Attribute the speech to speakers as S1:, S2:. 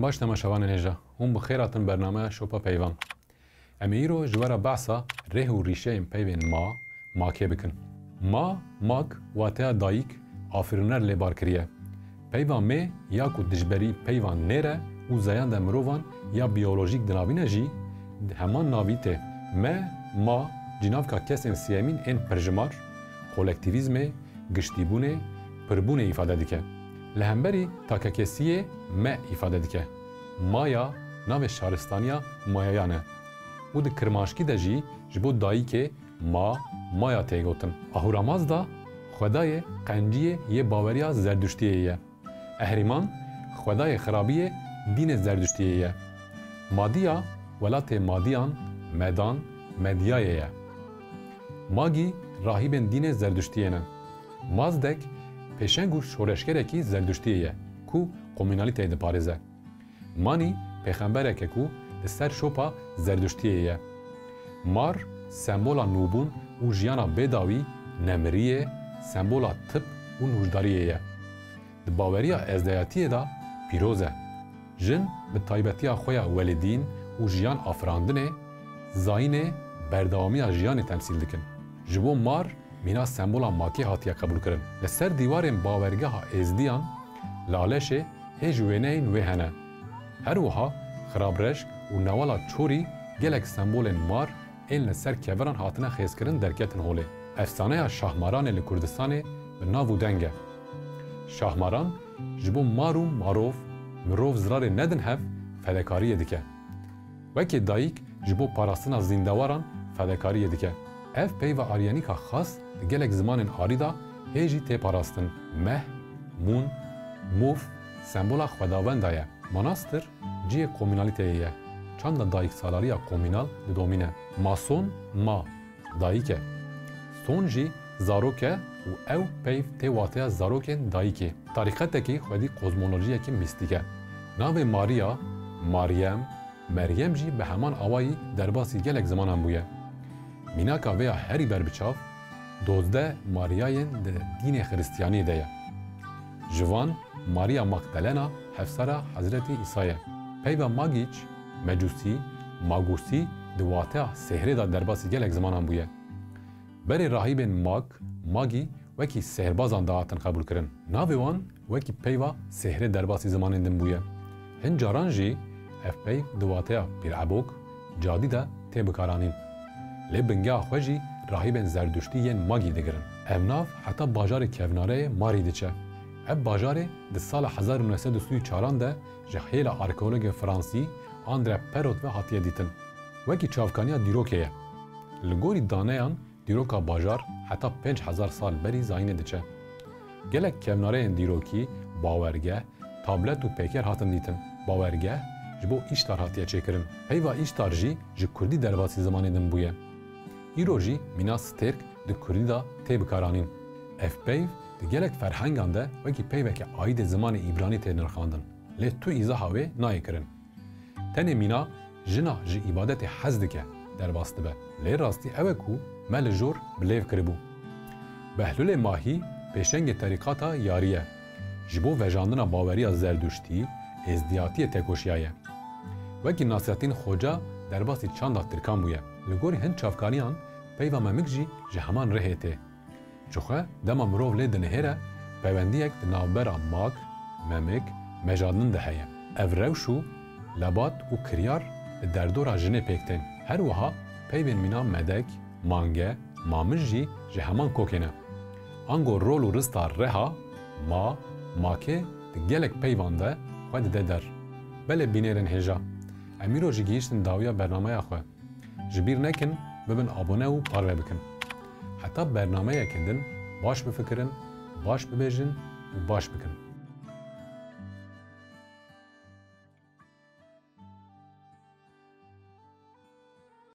S1: Derem baş temaşavanên hêja, hûn bi xêr hatin bernameya Şopa Peyvan. Em ê îro ji wera behsa rêh û rîşeyên peyvên makê bikin. Mak wateya dayîk, afirûner lêbar kiriye. Peyva mê ya ku dijberî peyvan nêre û zeyan de mirovan ya biyolojîk dinavîne jî heman navî tê. Ma cînavka kesên siyemîn ên pirjimar, kolektivîzmê, giştîbûnê, pirbûnê îfade dike. Li hemberî takekesiyê me îfade dike. Maya navê şaristaniya mayayan e. û di kirmaşkî de jî ji bo dayîkê maya tê gotin. Ahûramaz da xwedayê qenciyê yê baweriya zerdüştiyê ye. Ehrîman xwedayê xirabiyê dînê zerdüştiyê ye. Madiya welatê madiyan, medan, medyayê ye. Magî rahîbên dînê zerdüştiyê ne. Mazdek pêşeng û şoreşgerekî zerdüştiyê ye ku komûnalîteyê diparêze. Manî pêxembereke ku li ser şopa zerdüştiyê ye. Mar sembola nûbûn û jiyana bêdawî, nemiriyê, sembola tip û nûjdariyê ye. Di baweriya ezdeyatiyê da pîroz e. Jin bi taybetiya xwe ya welêdîn û jiyan afirandinê, zayînê berdewamiya jiyanê temsîl dikin. Ji bo mar mîna sembola makê hatiye qebûl kirin. Li ser dîwarên bawergeha êzdiyan, laleşê hê ji wêneyên wê hene. Her wiha xirabreşk û newala çorî gelek sembolên mar ên li ser keviran hatine xêzkirin derketin holê. Efsaneya Şahmaranê li Kurdistanê bi nav û deng e. Şahmaran ji bo mar û marov, mirov zirarê nedin hev fedekariyê dike. Wekî dayîk ji bo parastina zîndewaran fedekariyê dike. Ev peyva aryanîka xas di gelek zimanên arî da hê jî tê parastin. Meh, mûn, mûv sembola xwedawenda ye. Manastir ciyê komûnalîteyê ye. Çanda dayîk salariya komûnal didomîne. Mason dayîk e. Son jî zarok e û ew peyv tê wateya zarokên dayîkê. Tarîqetekî xwedî kozmolojiyekî mîstîk e. Navê Mariya, Meryem jî bi heman awayî derbasî gelek zimanan bûye. Mînaka vê ya herî berbiçav, 12 Mariyayên di dînê Xristiyaniyê de ye. Ji van Mariya Magdalena hevsara Hezretî İsa'ye. Peyva Magîç, Mecusî, Magusî di wateya sehrê da derbasî gelek zimanan bûye. Berê rahîbên Magî wekî sehrbazan da hatin qebûl kirin. Navê wan wekî peyva sehrê derbasî zimanên din bûye. Hin caran jî ev peyv di wateya pîrebok, cadî de tê bikaranîn. Lê bingeha xwe jî rahîbên zerdüştî yên Magî digirin. Ev nav heta bajarê kevnareyê Marî diçe. Ev bajarê di sala 1934 de ji hêla arkeologê Fransî Andre Perot ve hatiye dîtin. Wekî çavkaniya dîrokê ye. Li gorî daneyan dîroka bajar heta 5000 sal berî zayînê diçe. Gelek kevnareyên dîrokî, bawergeh, tablet û pêker hatin dîtin. Bawergeh ji bo îştar hatiye çêkirin. Peyva îştar jî ji Kurdî derbasî zimanê din bûye. Îro jî mîna stêrk di Kurdî da tê bikaranîn. Ev peyv di gelek ferhengan de wekî peyveke aîdê zimanê îbranî tê nirxandin. Lê tu îzaha wê nayê kirin. Tenê mîna jina ji îbadetê hez dike derbas dibe. Lê rastî ew e ku me li jor bilêv kiribû. Behlûlê Mahî pêşengê terîqata yarî ye. Ji bo vejandina baweriya zerdüştî, êzdiyatiyê tekoşiya ye. Wekî Nasretîn Xoca derbasî çanda Tirkan bûye. Li gorî hin çavkaniyan peyva memik jî ji heman rihê tê. Çixwe dema mirov lê dinihêre peywendiyek di navbera mak, memik, mejadinin de heye. Ev rewş û lebat û kiryar li derdora jinê pêk tên. Her wiha peyvên mîna medek, mange, mamij jî ji heman kokê ne. Ango rol û rista reha, makê di gelek peyvan de xwe dide der. Belê bînêrên hêja. Em îro jî gihîştin dawiya bernameya xwe. Ji bîr nekin bibin abone û parve bikin. Heta bernameyekên din baş bifikirin, baş bibêjin û baş bikin.